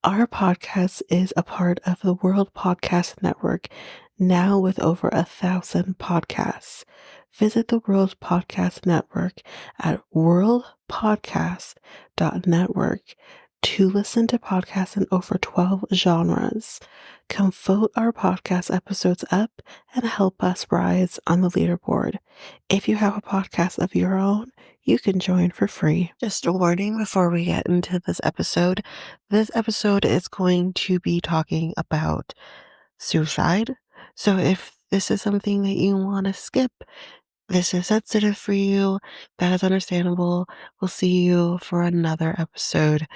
Our podcast is a part of the World Podcast Network, now with over 1,000 podcasts. Visit the World Podcast Network at worldpodcast.network to listen to podcasts in over 12 genres. Come vote our podcast episodes up and help us rise on the leaderboard. If you have a podcast of your own, you can join for free. Just a warning before we get into this episode. This episode is going to be talking about suicide. So if this is something that you want to skip, this is sensitive for you, that is understandable. We'll see you for another episode.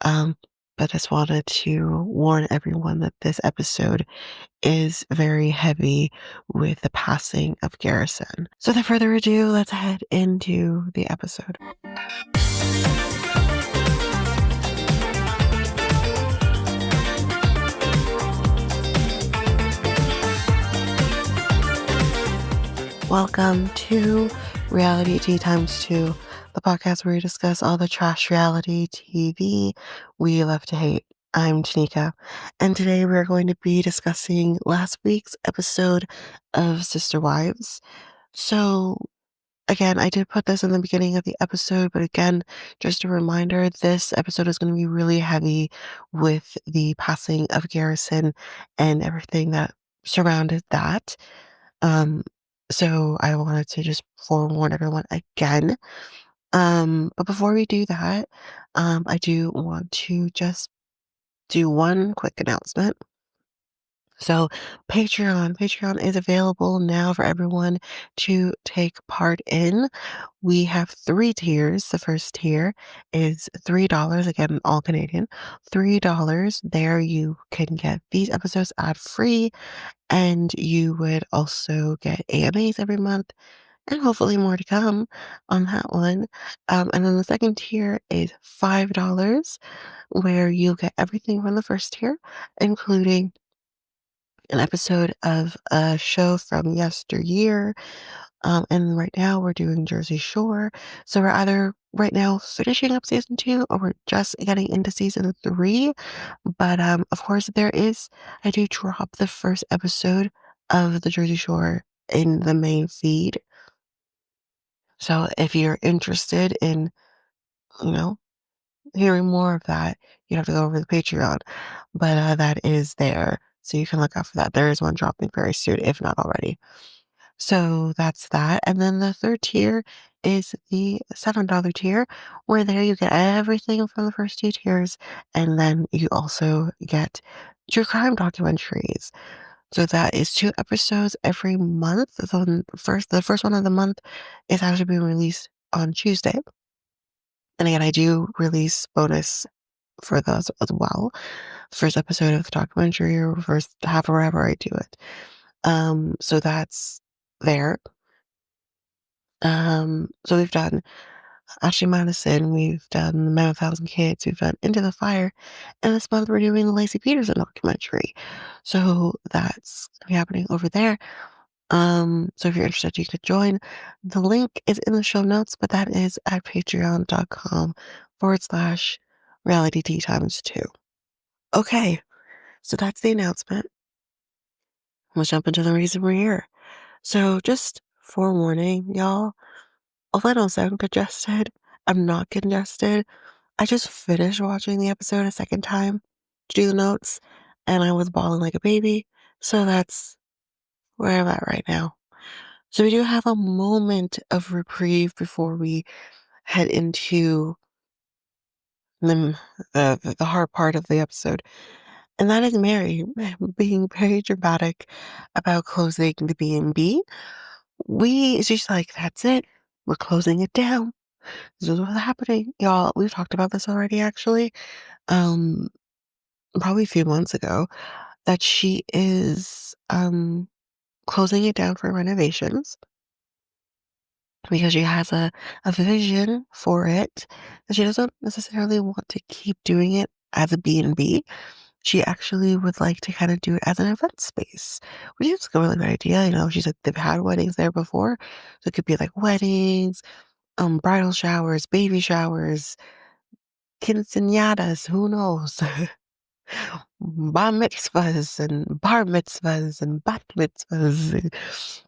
Um, but just wanted to warn everyone that this episode is very heavy with the passing of Garrison. So without further ado, let's head into the episode. Welcome to Reality Tea Times 2, the podcast where we discuss all the trash reality TV we love to hate. I'm Tanika, and today we're going to be discussing last week's episode of Sister Wives. So, again, I did put this in the beginning of the episode, but again, just a reminder, this episode is going to be really heavy with the passing of Garrison and everything that surrounded that. Um, so I wanted to just forewarn everyone again. But before we do that, I do want to just do one quick announcement. So Patreon is available now for everyone to take part in. We have 3 tiers. The first tier is $3, again, all Canadian. $3. There you can get these episodes ad-free, and you would also get AMAs every month, and hopefully more to come on that one. And then the second tier is $5, where you'll get everything from the first tier, including an episode of a show from yesteryear. And right now we're doing Jersey Shore. So we're either right now finishing up season 2 or we're just getting into season 3. But of course, I do drop the first episode of the Jersey Shore in the main feed. So if you're interested in, you know, hearing more of that, you have to go over to the Patreon. But that is there. So you can look out for that. There is one dropping very soon, if not already. So that's that. And then the third tier is the $7 tier, where there you get everything from the first 2 tiers. And then you also get true crime documentaries. So that is 2 episodes every month. The first one of the month is actually being released on Tuesday. And again, I do release bonus for those as well. First episode of the documentary or first half or wherever I do it. So that's there. So we've done Ashley Madison, we've done The Man with 1,000 Kids, we've done Into the Fire, and this month we're doing the Lacey Peterson documentary. So that's happening over there. So if you're interested, you could join. The link is in the show notes, but that is at patreon.com/reality tea times 2. Okay, so that's the announcement. We'll jump into the reason we're here. So just forewarning, y'all, if I don't sound congested, I'm not congested. I just finished watching the episode a second time to do the notes, and I was bawling like a baby. So that's where I'm at right now. So we do have a moment of reprieve before we head into the hard part of the episode. And that is Meri being very dramatic about closing the B&B. She's like, that's it. We're closing it down. This is what's happening. Y'all, we've talked about this already, actually. Um, Probably a few months ago, that she is closing it down for renovations because she has a vision for it, that she doesn't necessarily want to keep doing it as a B&B. She actually would like to kind of do it as an event space, which is a really good idea. You know, she's like, they've had weddings there before. So it could be like weddings, bridal showers, baby showers, quinceañeras, who knows? bar mitzvahs and bar mitzvahs and bat mitzvahs.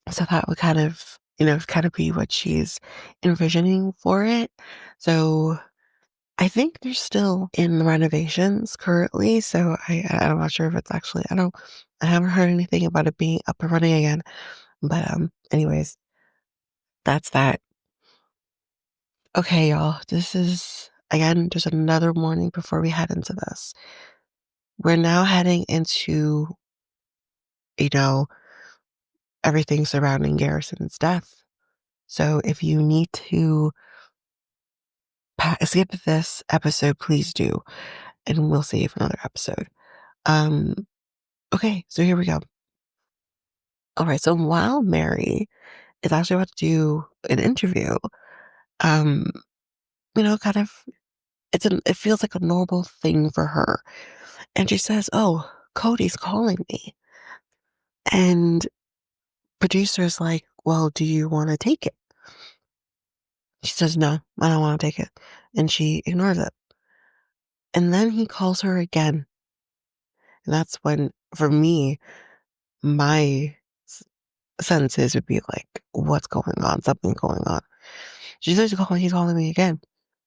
So that would kind of, kind of be what she's envisioning for it. So I think they're still in the renovations currently. So I'm not sure if it's actually, I haven't heard anything about it being up and running again. But anyways, that's that. Okay, y'all. This is again just another morning before we head into this. We're now heading into, you know, everything surrounding Garrison's death. So if you need to skip this episode, please do, and we'll save another episode. Um, okay, so here we go. All right, so while Meri is actually about to do an interview, um, kind of it feels like a normal thing for her. And she says, "Oh, Cody's calling me." And producer's like, "Well, do you want to take it?" She says, "No, I don't want to take it." And she ignores it. And then he calls her again. And that's when, for me, my s- senses would be like, what's going on? Something's going on. She says, he's calling me again.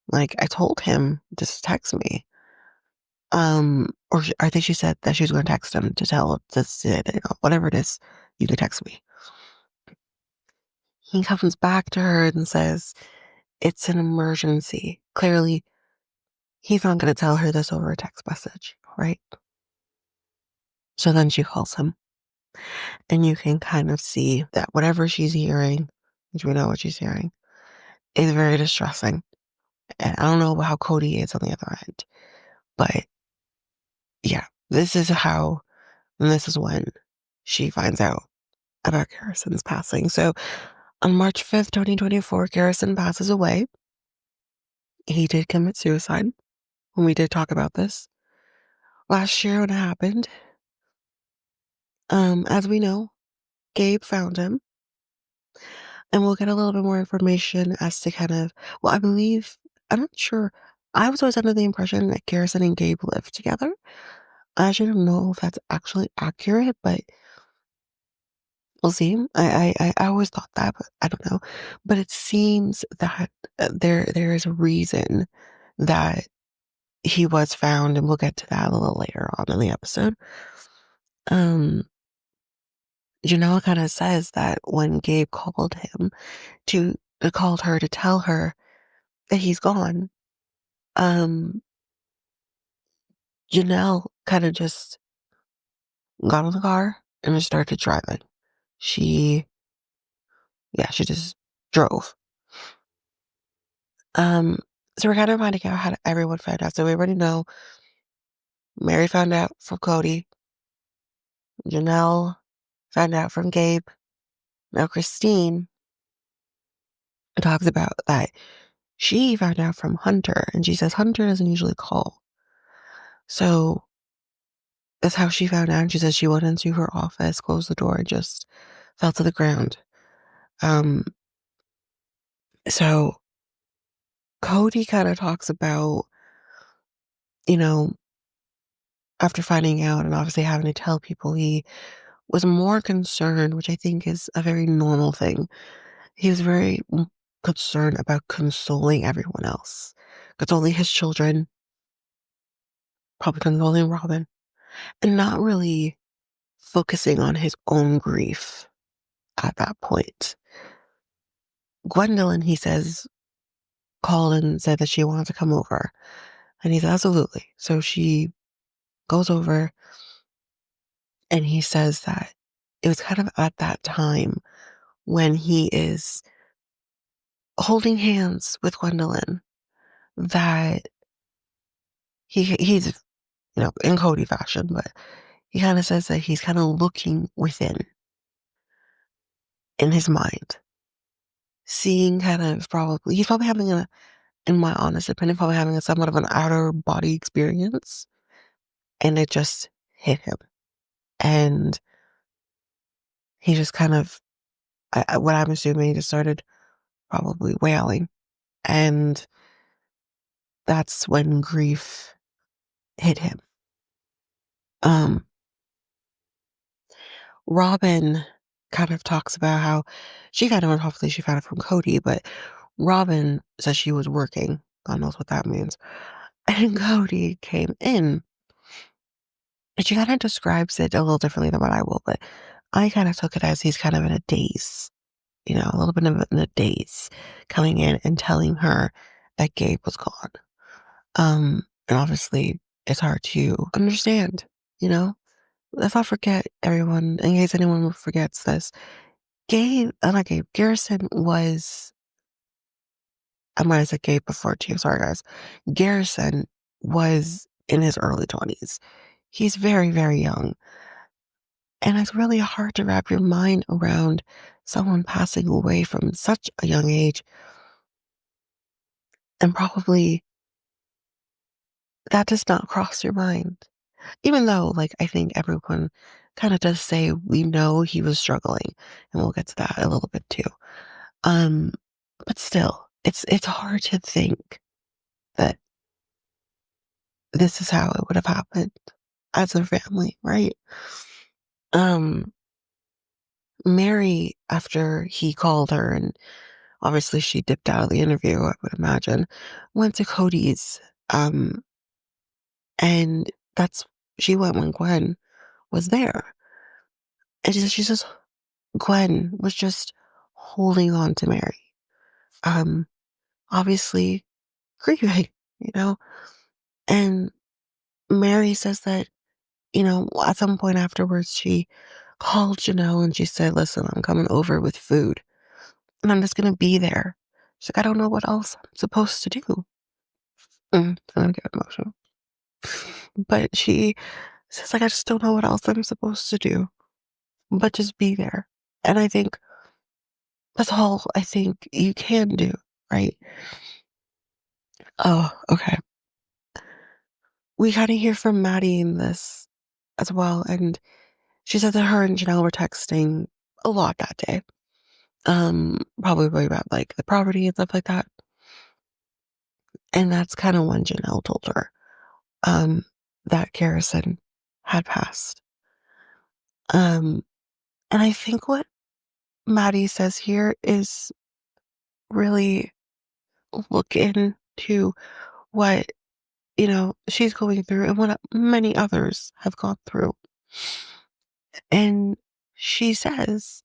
Like, I told him just text me. I think she said that she was going to text him to tell, whatever it is, you can text me. He comes back to her and says, it's an emergency. Clearly, he's not going to tell her this over a text message, right? So then she calls him, and you can kind of see that whatever she's hearing, which we know what she's hearing, is very distressing. And I don't know how Cody is on the other end, but yeah, this is when she finds out about Garrison's passing. So on March 5th, 2024, Garrison passes away. He did commit suicide when we did talk about this last year when it happened. As we know, Gabe found him, and we'll get a little bit more information as to well, I'm not sure. I was always under the impression that Garrison and Gabe lived together. I actually don't know if that's actually accurate, but we'll see. I always thought that, but I don't know. But it seems that there is a reason that he was found, and we'll get to that a little later on in the episode. Um, Janelle kind of says that when Gabe to called her to tell her that he's gone, um, Janelle kind of just got in the car and just started driving. She, yeah, she just drove. Um, so we're kind of finding out how everyone found out. So we already know Meri found out from Cody, Janelle found out from Gabe. Now Christine talks about that she found out from Hunter, and she says Hunter doesn't usually call. So that's how she found out. She says she went into her office, closed the door, and just fell to the ground. Um, so Cody kind of talks about, you know, after finding out and obviously having to tell people, he was more concerned, which I think is a very normal thing. He was very concerned about consoling everyone else, consoling his children, probably consoling Robin, and not really focusing on his own grief at that point. Gwendolyn, he says, called and said that she wanted to come over. And he said, absolutely. So she goes over, and he says that it was kind of at that time when he is holding hands with Gwendolyn that he's, in Cody fashion, but he kind of says that he's kind of looking within in his mind, seeing he's probably having in my honest opinion, probably having somewhat of an outer body experience. And it just hit him. And he just kind of, what I'm assuming, he just started probably wailing. And that's when grief hit him. Um, Robin kind of talks about how she found out, hopefully she found it from Cody, but Robin says she was working. God knows what that means. And Cody came in and she kind of describes it a little differently than what I will, but I kind of took it as he's kind of in a daze, a little bit of in a daze, coming in and telling her that Gabe was gone. And obviously it's hard to understand, you know? Let's not forget everyone, in case anyone forgets this. Not Gabe, Garrison was, I might have said Gabe before too, sorry guys. Garrison was in his early 20s. He's very, very young. And it's really hard to wrap your mind around someone passing away from such a young age. And probably that does not cross your mind. Even though, like, I think everyone kind of does say we know he was struggling, and we'll get to that a little bit too. Um, but still, it's hard to think that this is how it would have happened as a family, right? Um, Meri, after he called her, and obviously she dipped out of the interview, I would imagine, went to Cody's, and that's she went when Gwen was there, and she says Gwen was just holding on to Meri, um, obviously grieving, you know, and Meri says that, at some point afterwards, she called Janelle and she said, "Listen, I'm coming over with food and I'm just going to be there." She's like, "I don't know what else I'm supposed to do." I'm going to get emotional. But she says, like, "I just don't know what else I'm supposed to do, but just be there." And I think that's all I think you can do, right? Oh, okay. We kind of hear from Maddie in this as well. And she said that her and Janelle were texting a lot that day. Probably about like the property and stuff like that. And that's kind of when Janelle told her that Garrison had passed. Um, and I think what Maddie says here is really look into what, she's going through and what many others have gone through. And she says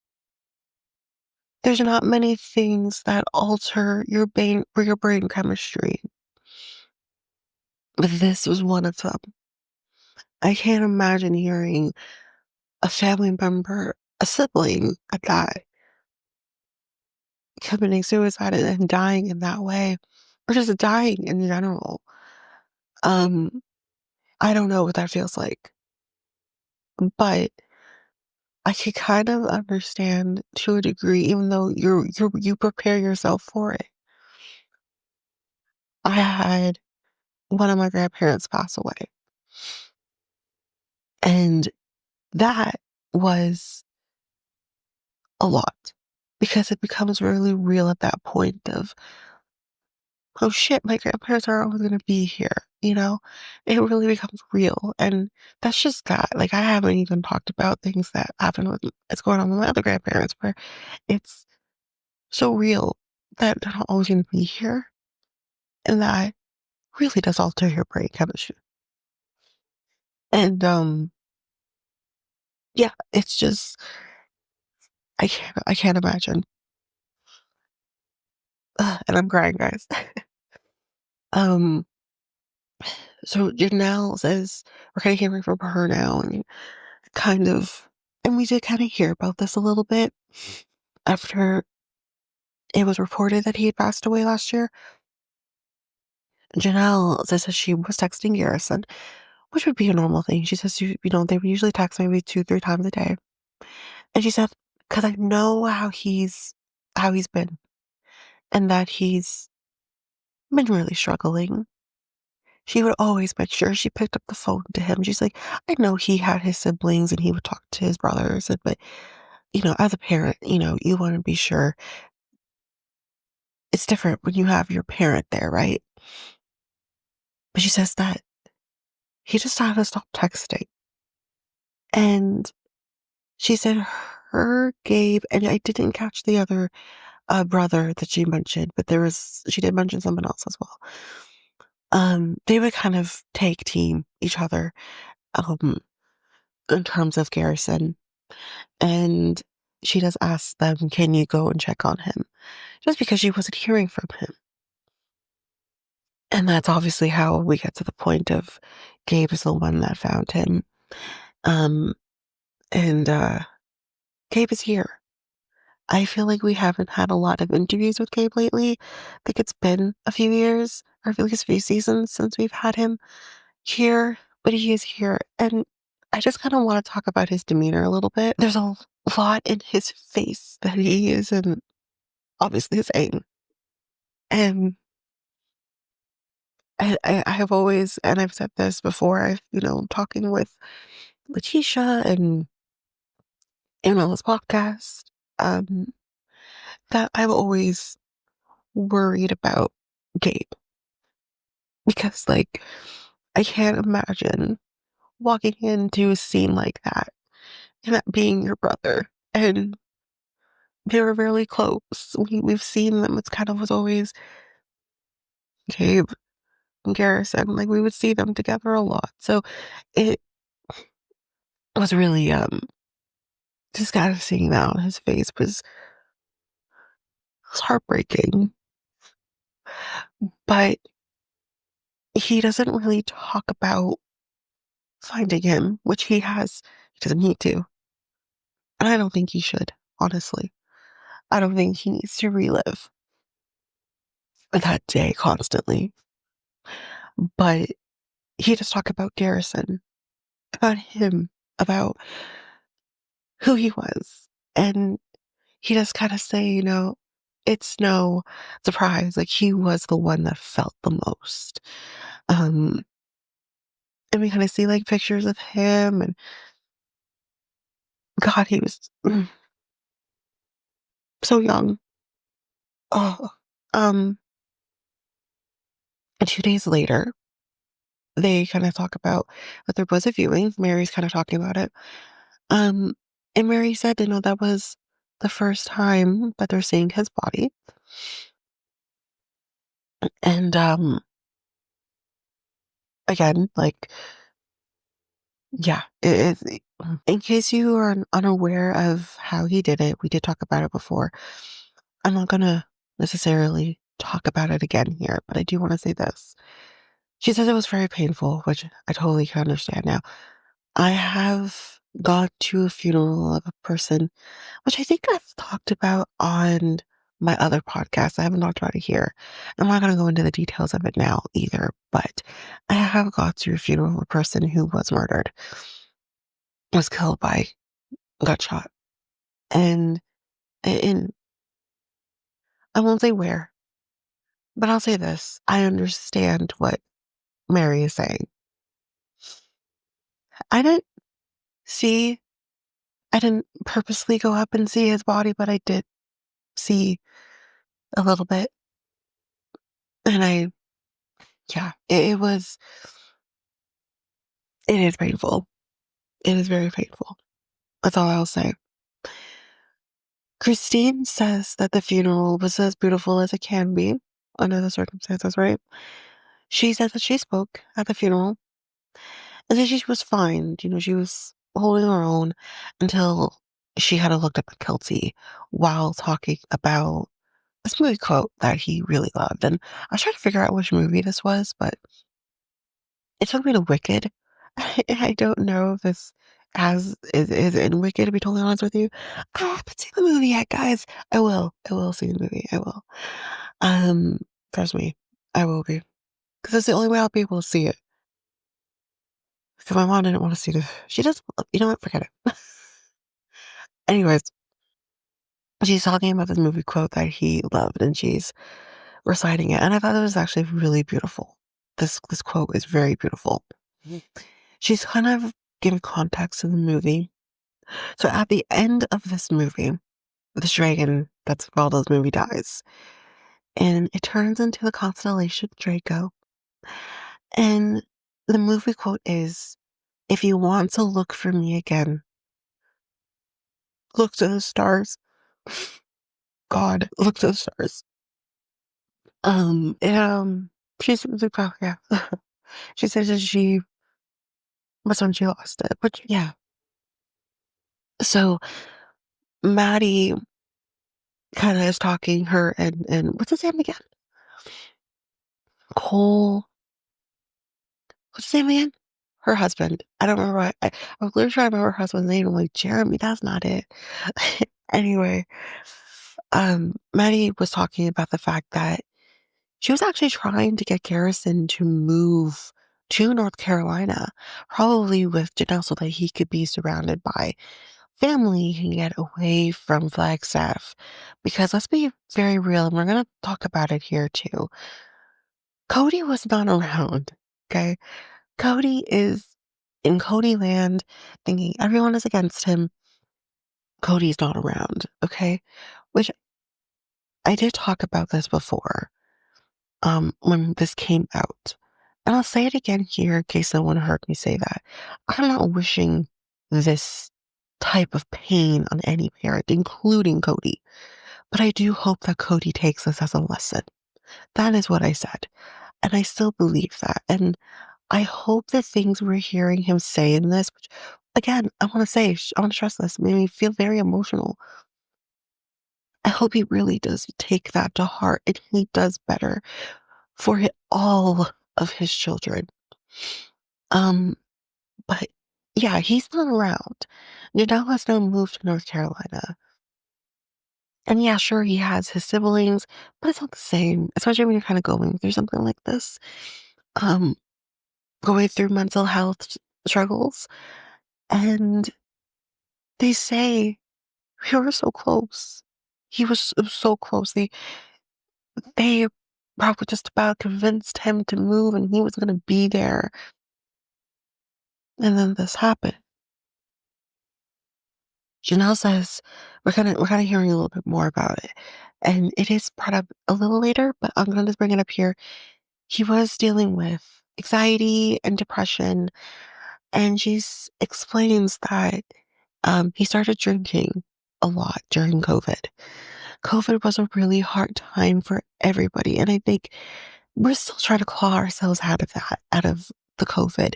there's not many things that alter your brain chemistry, but this was one of them. I can't imagine hearing a family member, a sibling at that, committing suicide and dying in that way, or just dying in general. Um, I don't know what that feels like, but I can kind of understand to a degree, even though you prepare yourself for it. I had one of my grandparents pass away, and that was a lot because it becomes really real at that point of, oh shit, my grandparents are always going to be here, you know? It really becomes real. And that's just that. Like, I haven't even talked about things that happen with, that's going on with my other grandparents where it's so real that they're not always going to be here. And that really does alter your brain chemistry. And, yeah, it's just, I can't imagine. And I'm crying, guys. um, So Janelle says we're kind of hearing from her now, and kind of, and we did kind of hear about this a little bit after it was reported that he had passed away last year. Janelle says that she was texting Garrison, which would be a normal thing. She says, they would usually text maybe 2, 3 times a day. And she said, because I know how he's been, and that he's been really struggling. She would always make sure she picked up the phone to him. She's like, I know he had his siblings and he would talk to his brothers, but as a parent, you want to be sure it's different when you have your parent there, right? But she says that he just had to stop texting. And she said her, Gabe, and I didn't catch the other brother that she mentioned, but she did mention someone else as well. They would kind of tag team each other um, in terms of Garrison. And she does ask them, can you go and check on him? Just because she wasn't hearing from him. And that's obviously how we get to the point of Gabe is the one that found him. Um, and Gabe is here. I feel like we haven't had a lot of interviews with Gabe lately. I think it's been a few years, or I feel like it's a few seasons since we've had him here, but he is here. And I just kind of want to talk about his demeanor a little bit. There's a lot in his face that he isn't obviously saying. And I have always, and I've said this before, talking with Letitia and on this podcast, um, that I've always worried about Gabe because, like, I can't imagine walking into a scene like that and that being your brother. And they were really close. We've seen them. It's kind of was always Gabe and Garrison. Like we would see them together a lot. So it was really just kind of seeing that on his face was heartbreaking. But he doesn't really talk about finding him, which he doesn't need to. And I don't think he should, honestly. I don't think he needs to relive that day constantly. But he does talk about Garrison, about him, about who he was. And he does kind of say, it's no surprise. Like he was the one that felt the most. Um, and we kind of see like pictures of him and God, he was so young. Oh, um, and 2 days later, they kind of talk about that there was a viewing. Mary's kind of talking about it. Um, and Mary said, that was the first time that they're seeing his body. And again, like, yeah, it is. In case you are unaware of how he did it, we did talk about it before. I'm not gonna necessarily talk about it again here, but I do want to say this. She says it was very painful, which I totally can understand now. I have gone to a funeral of a person, which I think I've talked about on my other podcast. I haven't talked about it here. I'm not going to go into the details of it now either, but I have gone to a funeral of a person who was murdered, was killed got shot. And I won't say where, but I'll say this. I understand what Mary is saying. I didn't see, I didn't purposely go up and see his body, but I did see a little bit. And yeah, it is painful. It is very painful. That's all I'll say. Christine says that the funeral was as beautiful as it can be under the circumstances, right? She said that she spoke at the funeral and that she was fine. She was holding her own until she had looked up at Kelty while talking about this movie quote that he really loved. And I was trying to figure out which movie this was, but it took me to Wicked. I don't know if this is in Wicked, to be totally honest with you. I haven't seen the movie yet, guys. I will. I will see the movie. I will. Um, Trust me, I will be. Because it's the only way I'll be able to see it. Because my mom didn't want to see the she doesn't you know what? Forget it. Anyways, she's talking about this movie quote that he loved and she's reciting it. And I thought it was actually really beautiful. This quote is very beautiful. Mhm. She's kind of giving context to the movie. So at the end of this movie, this dragon that's involved in this movie dies. And it turns into the constellation Draco. And the movie quote is, If you want to look for me again, look to the stars. God, look to the stars. Um, and, um, she's really proud, yeah. She said that she was when she lost it, but yeah. So Maddie kind of is talking her and what's his name again? Cole. What's his name again? Her husband. I don't remember. I was literally trying to remember her husband's name. I'm like, Jeremy, that's not it. Anyway, Maddie was talking about the fact that she was actually trying to get Garrison to move to North Carolina, probably with Janelle so that he could be surrounded by family and get away from Flagstaff. Because let's be very real, and we're going to talk about it here too. Cody was not around, okay? Cody is in Cody land thinking everyone is against him. Cody's not around, okay? Which I did talk about this before, when this came out. And I'll say it again here in case no one heard me say that. I'm not wishing this type of pain on any parent, including Cody. But I do hope that Cody takes this as a lesson. That is what I said. And I still believe that. And I hope the things we're hearing him say in this, which again, I want to say, I want to stress this, made me feel very emotional. I hope he really does take that to heart and he does better for all of his children. Um, but yeah, he's not around. Janelle has now moved to North Carolina. And yeah, sure, he has his siblings, but it's not the same, especially when you're kind of going through something like this. Um, Going through mental health struggles. And they say we were so close. He was so close. They probably just about convinced him to move and he was going to be there. And then this happened. Janelle says we're kind of hearing a little bit more about it. And it is brought up a little later, but I'm going to just bring it up here. He was dealing with anxiety and depression. And explains that he started drinking a lot during COVID. COVID was a really hard time for everybody. And I think we're still trying to claw ourselves out of that, out of the COVID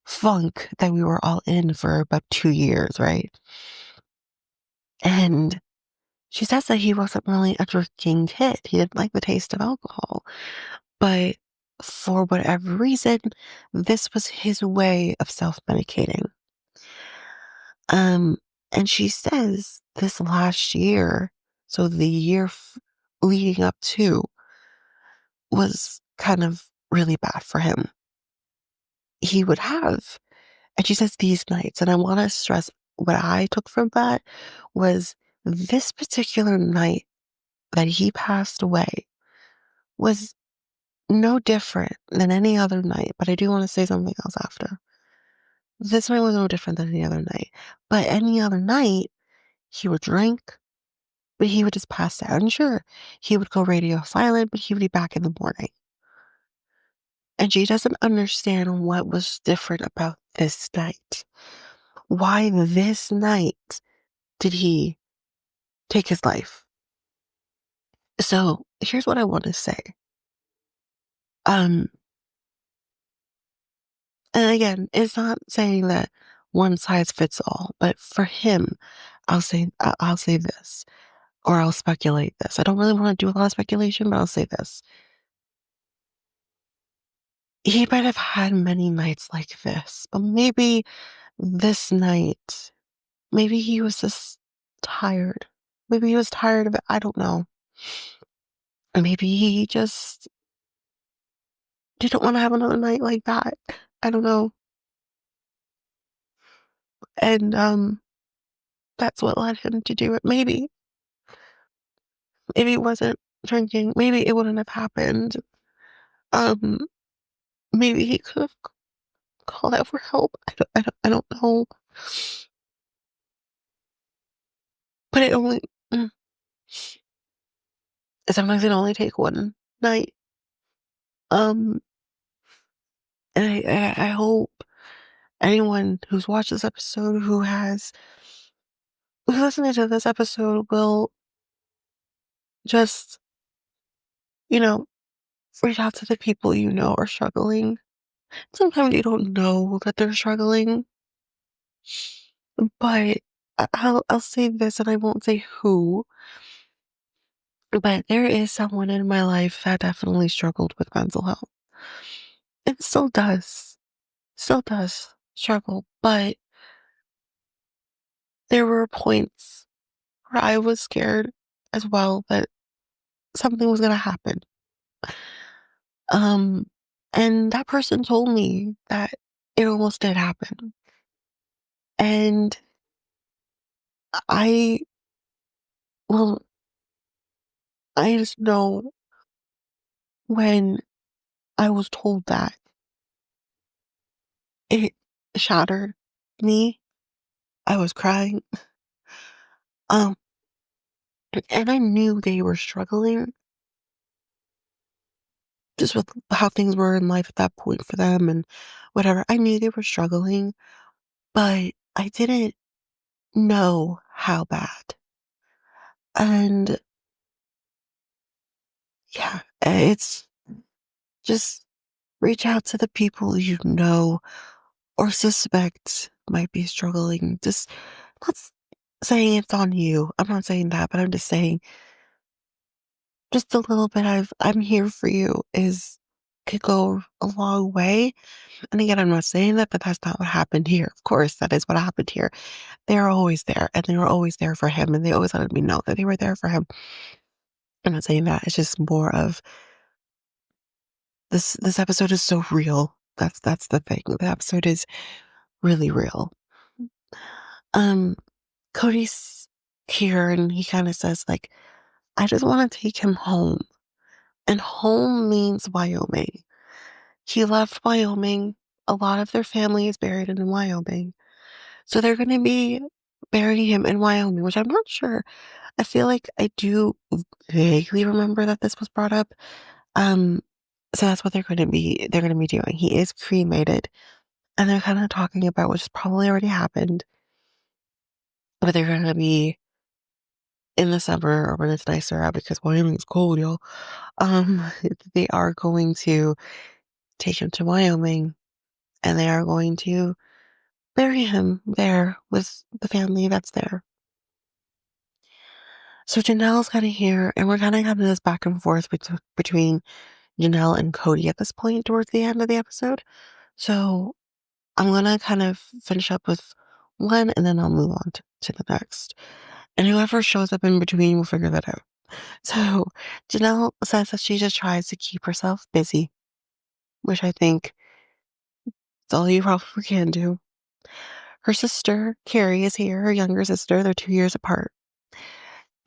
funk that we were all in for about 2 years, right? And she says that he wasn't really a drinking kid. He didn't like the taste of alcohol. But for whatever reason, this was his way of self medicating. Um, and she says this last year, so the year leading up to, was kind of really bad for him. He would have, and she says these nights, and I want to stress what I took from that was this particular night that he passed away was no different than any other night. But I do want to say something else after. This night was no different than any other night. But any other night, he would drink, but he would just pass out. And sure, he would go radio silent, but he would be back in the morning. And she doesn't understand what was different about this night. Why this night did he take his life? So here's what I want to say. Um, and again, it's not saying that one size fits all, but for him, I'll say this, or I'll speculate this. I don't really want to do a lot of speculation, but I'll say this. He might have had many nights like this, but maybe this night, maybe he was just tired. Maybe he was tired of it. I don't know. Or maybe he just didn't want to have another night like that. I don't know. And that's what led him to do it. Maybe it wasn't drinking. Maybe it wouldn't have happened. Um, maybe he could have called out for help. I don't know. But it only mm, sometimes it only take one night. Um, and I hope. anyone who's watched this episode, who's listening to this episode will just, you know, reach out to the people you know are struggling. Sometimes you don't know that they're struggling, but I'll say this and I won't say who, but there is someone in my life that definitely struggled with mental health. It still does struggle, but there were points where I was scared as well that something was gonna happen. Um, and that person told me that it almost did happen. And I, well, I just know when I was told that, it shattered me. I was crying. Um, and I knew they were struggling just with how things were in life at that point for them and whatever. I knew they were struggling, but I didn't know how bad. And yeah, it's just reach out to the people you know or suspect might be struggling. Just not saying it's on you. I'm not saying that, but I'm just saying just a little bit of I'm here for you is could go a long way. And again, I'm not saying that, but that's not what happened here. Of course, that is what happened here. They are always there, and they were always there for him, and they always let me know that they were there for him. I'm not saying that. It's just more of this episode is so real. That's the thing. The episode is really real. Um, Cody's here and he kind of says like, I just want to take him home. And home means Wyoming. He left Wyoming. A lot of their family is buried in Wyoming. So they're going to be burying him in Wyoming, which I'm not sure. I feel like I do vaguely remember that this was brought up. Um, so that's what they're going to be doing. He is cremated and they're kind of talking about, which has probably already happened, but they're going to be in the summer or when it's nicer out because Wyoming's cold, y'all. Um, they are going to take him to Wyoming and they are going to bury him there with the family that's there. So Janelle's kind of here, and we're kind of having this back and forth between Janelle and Cody at this point towards the end of the episode. So I'm gonna kind of finish up with one, and then I'll move on to the next. And whoever shows up in between will figure that out. So Janelle says that she just tries to keep herself busy, which I think is all you probably can do. Her sister, Carrie, is here, her younger sister. They're 2 years apart.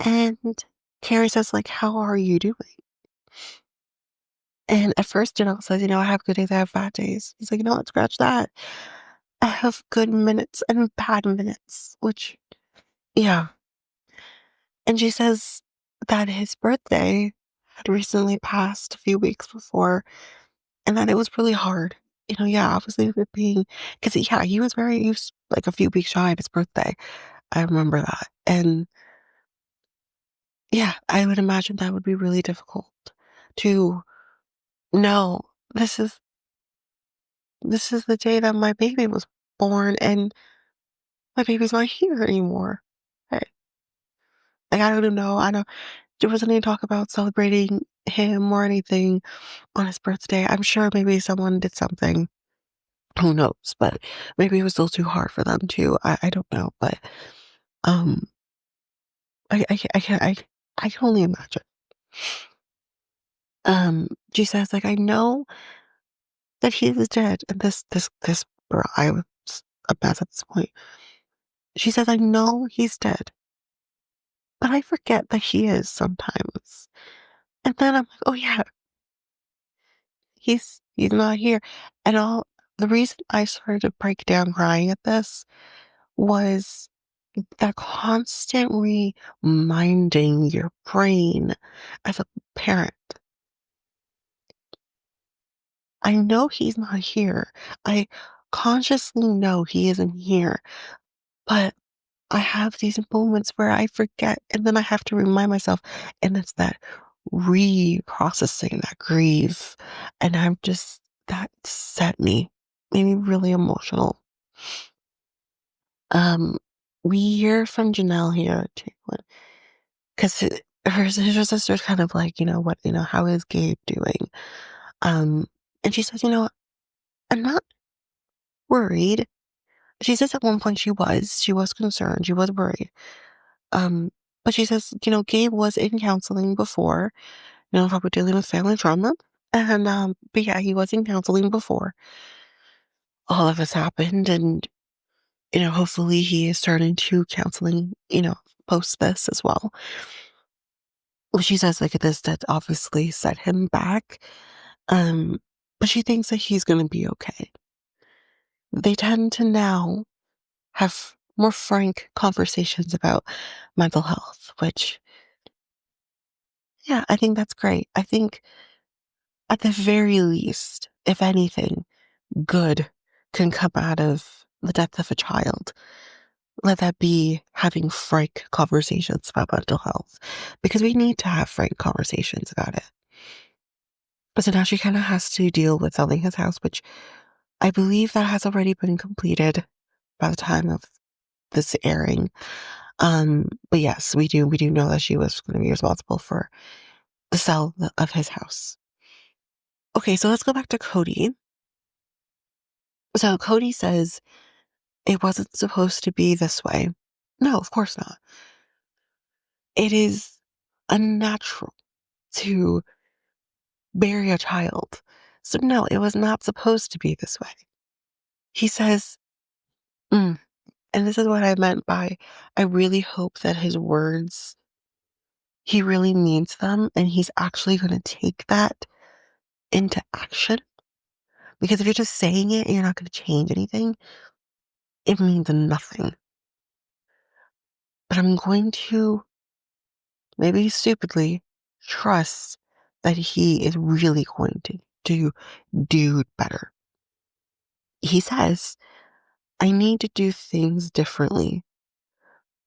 And Carrie says, like, how are you doing? And at first, Janelle says, I have good days, I have bad days. He's like, no, scratch that. I have good minutes and bad minutes, which, yeah. And she says that his birthday had recently passed a few weeks before and that it was really hard. Yeah, obviously with it being, because, yeah, he was like a few weeks shy of his birthday. I remember that. And yeah, I would imagine that would be really difficult to know this is the day that my baby was born and my baby's not here anymore. I, like, I don't know. I know there wasn't any talk about celebrating him or anything on his birthday. I'm sure maybe someone did something. Who knows? But maybe it was still too hard for them too. I don't know. But um, I can only imagine. She says like I know that he is dead, and this girl, I was a mess at this point. She says I know he's dead, but I forget that he is sometimes. And then I'm like, oh yeah, he's not here. And all the reason I started to break down crying at this was that constant reminding your brain as a parent. I know he's not here. I consciously know he isn't here, but I have these moments where I forget and then I have to remind myself, and it's that reprocessing, that grief, and I'm just that set me, made me really emotional. Um, we hear from Janelle here too, because her sister's kind of like, how is Gabe doing? Um, and she says, I'm not worried. She says at one point she was concerned, she was worried. Um, but she says, Gabe was in counseling before, probably dealing with family trauma. And but yeah, he was in counseling before all of this happened, and hopefully he is turning to counseling, post this as well. Well, she says like this that obviously set him back. Um, but she thinks that he's gonna be okay. They tend to now have more frank conversations about mental health, which yeah, I think that's great. I think at the very least, if anything, good can come out of the death of a child. Let that be having frank conversations about mental health because we need to have frank conversations about it. But so now she kind of has to deal with selling his house, which I believe that has already been completed by the time of this airing. But yes, we do know that she was going to be responsible for the sale of his house. Okay, so let's go back to Cody. So Cody says it wasn't supposed to be this way. No, of course not. It is unnatural to bury a child. So no, it was not supposed to be this way. He says, mm, and this is what I meant by I really hope that his words, he really means them and he's actually going to take that into action. Because if you're just saying it and you're not going to change anything, it means nothing. But I'm going to, maybe stupidly, trust that he is really going to do better. He says, I need to do things differently.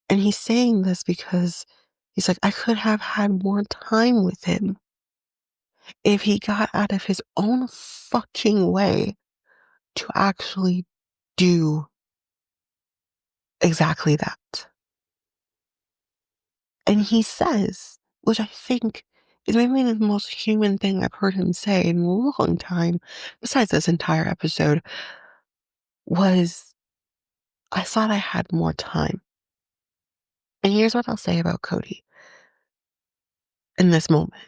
And he's saying this because he's like, I could have had more time with him if he got out of his own fucking way to actually do exactly that. And he says, which I think is maybe the most human thing I've heard him say in a long time, besides this entire episode, was I thought I had more time. And here's what I'll say about Cody in this moment.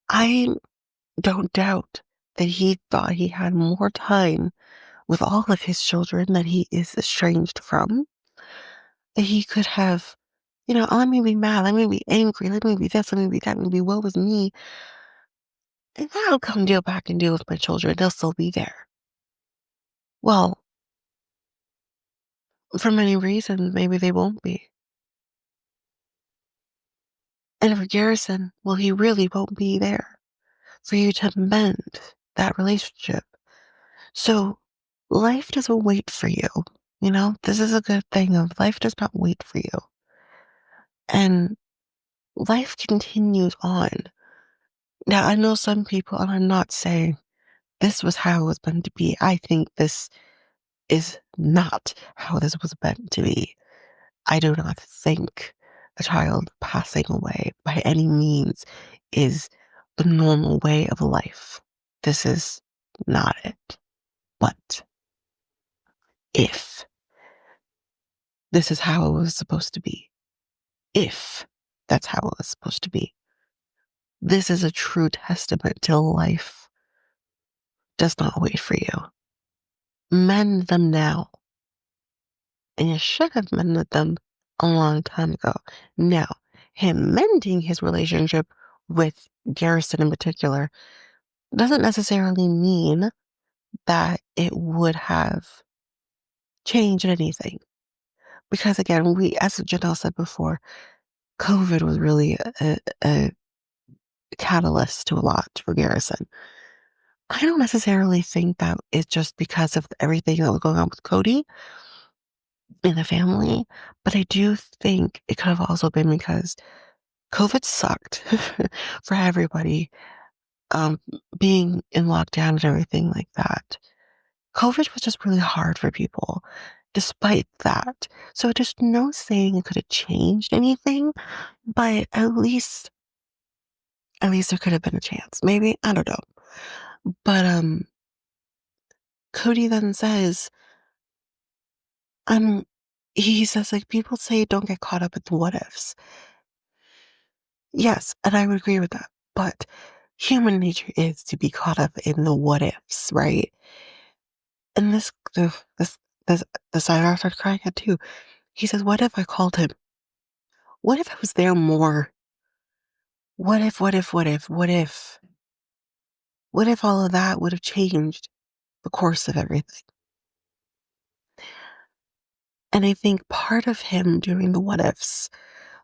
I don't doubt that he thought he had more time with all of his children that he is estranged from, that he could have, "Oh, let me be mad, let me be angry, let me be this, let me be that, let me be woe is me, and I'll come deal back and deal with my children. They'll still be there." Well, for many reasons, maybe they won't be. And for Garrison, well, he really won't be there for you to mend that relationship. So life doesn't wait for you. This is a good thing of life does not wait for you. And life continues on. Now, I know some people, and I'm not saying this was how it was meant to be. I think this is not how this was meant to be. I do not think a child passing away by any means is the normal way of life. This is not it. But if this is how it was supposed to be, if that's how it was supposed to be, this is a true testament to life does not wait for you. Mend them now. And you should have mended them a long time ago. Now, him mending his relationship with Garrison in particular doesn't necessarily mean that it would have changed anything. Because again, as Janelle said before, COVID was really a catalyst to a lot for Garrison. I don't necessarily think that it's just because of everything that was going on with Cody in the family, but I do think it could have also been because COVID sucked for everybody, um, being in lockdown and everything like that. COVID was just really hard for people despite that. So there's no saying it could have changed anything, but at least there could have been a chance. Maybe, I don't know. But Cody then says, um he says like people say don't get caught up in the what ifs. Yes, and I would agree with that. But human nature is to be caught up in the what ifs, right? And this side I started crying at too. He says, "What if I called him? What if I was there more? What if? What if? What if? What if? What if all of that would have changed the course of everything?" And I think part of him doing the what ifs,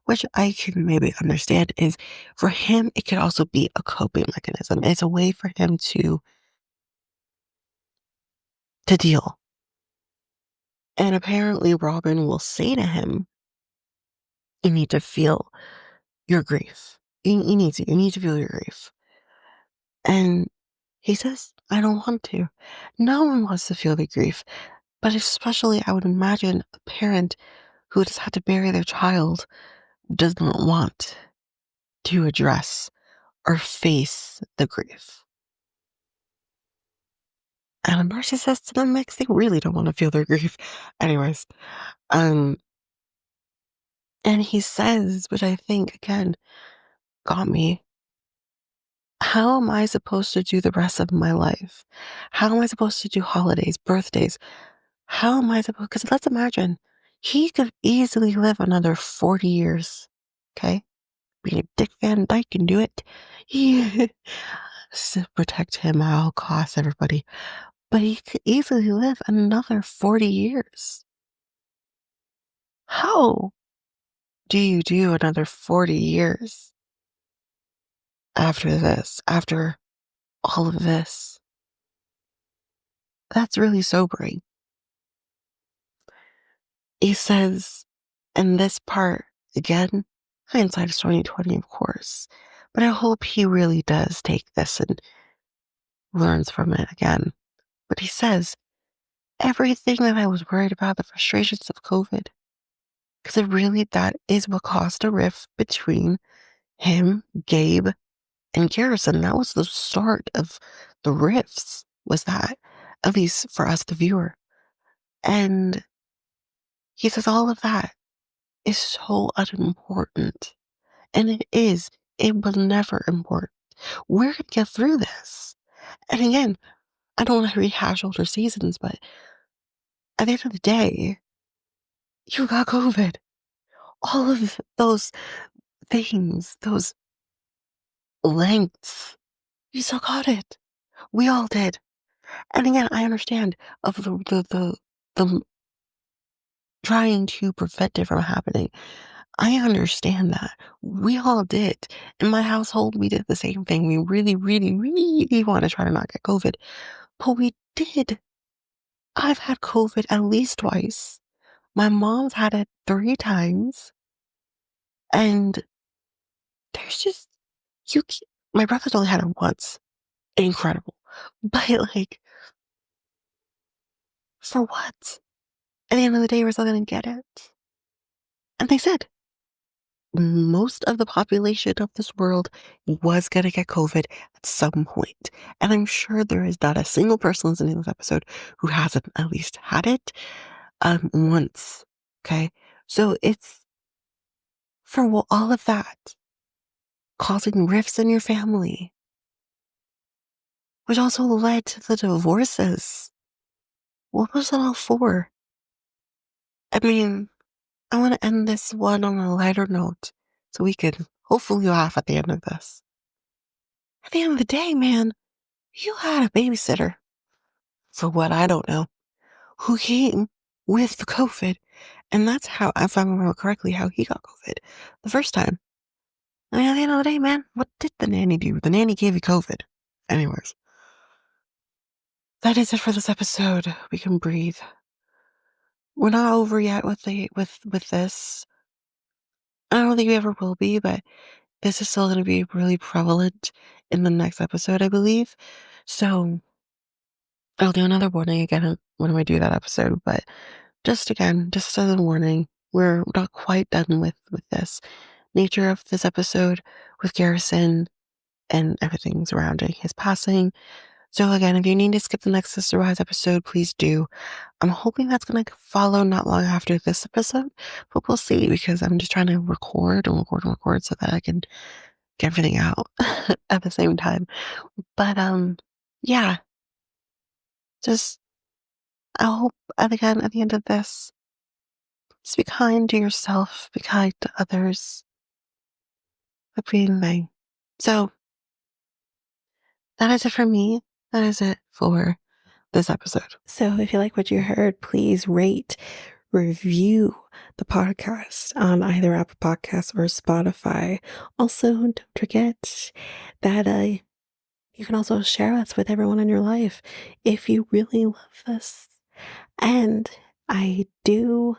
which I can maybe understand, is for him it could also be a coping mechanism. It's a way for him to deal. And apparently, Robin will say to him, "You need to feel your grief. You need to. You need to feel your grief." And he says, "I don't want to." No one wants to feel the grief, but especially, I would imagine a parent who just had to bury their child does not want to address or face the grief. And a narcissist in a mix, they really don't want to feel their grief. Anyways, um, and he says, which I think again got me, how am I supposed to do the rest of my life? How am I supposed to do holidays, birthdays? How am I supposed, because let's imagine he could easily live another 40 years. Okay. Being a Dick Van Dyke can do it. He protect him at all costs, everybody. But he could easily live another 40 years. How do you do another 40 years after this, after all of this? That's really sobering. He says, and this part, again, hindsight is 2020, of course, but I hope he really does take this and learns from it again. But he says, everything that I was worried about, the frustrations of COVID, because it really, that is what caused a rift between him, Gabe, and Garrison. That was the start of the rifts, was that, at least for us, the viewer. And he says all of that is so unimportant. And it is. It was never important. We're going to get through this. And again, I don't want to rehash older seasons, but at the end of the day, you got COVID. All of those things, those lengths, you still got it. We all did. And again, I understand of the trying to prevent it from happening. I understand that. We all did. In my household, we did the same thing. We really, really, really want to try to not get COVID. But we did. I've had COVID at least twice. My mom's had it 3 times. And there's just, my brother's only had it once. Incredible. But like, for what? At the end of the day, we're still going to get it. And they said most of the population of this world was going to get COVID at some point. And I'm sure there is not a single person listening to this episode who hasn't at least had it once. Okay. So it's for all of that causing rifts in your family, which also led to the divorces. What was that all for? I mean, I want to end this one on a lighter note so we can hopefully laugh at the end of this. At the end of the day, man, you had a babysitter, for what I don't know, who came with the COVID. And that's how, if I remember correctly, how he got COVID the first time. I mean, at the end of the day, man, what did the nanny do? The nanny gave you COVID. Anyways, that is it for this episode. We can breathe. We're not over yet with this. I don't think we ever will be, but this is still going to be really prevalent in the next episode, I believe. So I'll do another warning again when I do that episode, but just as a warning, we're not quite done with this. Nature of this episode with Garrison and everything surrounding his passing. So again, if you need to skip the next Sister Rise episode, please do. I'm hoping that's going to follow not long after this episode, but we'll see because I'm just trying to record and record and record so that I can get everything out at the same time. But yeah, just I hope again at the end of this, just be kind to yourself, be kind to others, but being me. So that is it for me. That is it for this episode. So if you like what you heard, please rate, review the podcast on either Apple Podcasts or Spotify. Also, don't forget that you can also share us with everyone in your life if you really love this. And I do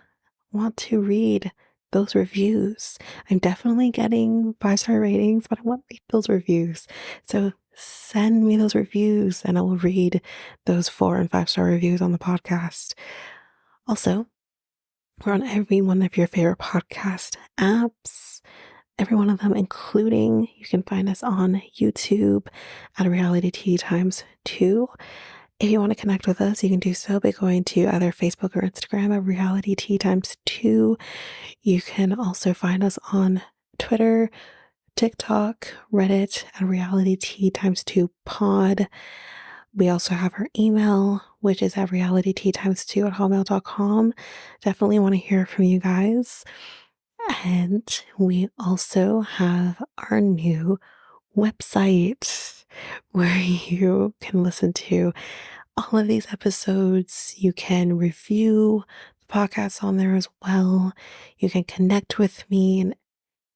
want to read those reviews. I'm definitely getting 5-star ratings, but I want to read those reviews. So send me those reviews and I will read those 4 and 5-star reviews on the podcast. Also, we're on every one of your favorite podcast apps. Every one of them, including you can find us on YouTube at Reality Tea Times 2. If you want to connect with us, you can do so by going to either Facebook or Instagram at Reality Tea Times 2. You can also find us on Twitter, TikTok, Reddit at Reality Tea Times 2 Pod. We also have our email, which is at realityteatimes2 at hotmail.com. Definitely want to hear from you guys. And we also have our new website where you can listen to all of these episodes. You can review the podcast on there as well. You can connect with me in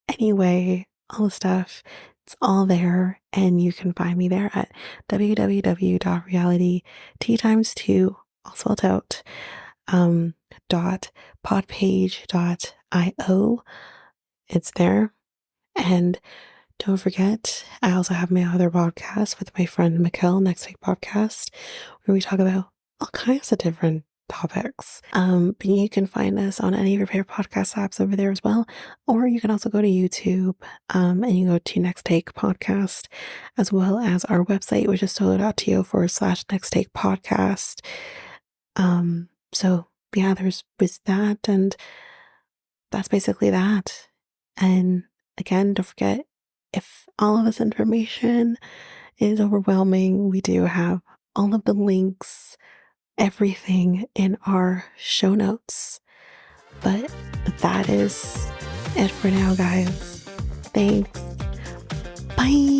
any way, all the stuff. It's all there. And you can find me there at www.realityteatimes2, all spelled out, .podpage.io. It's there. And don't forget, I also have my other podcast with my friend Mikkel, Next Take Podcast, where we talk about all kinds of different topics. But you can find us on any of your favorite podcast apps over there as well. Or you can also go to YouTube and you go to Next Take Podcast, as well as our website, which is solo.to/Next Take Podcast. So yeah, there's that, and that's basically that. And again, don't forget, if all of this information is overwhelming, we do have all of the links, everything in our show notes. But that is it for now, guys. Thanks. Bye.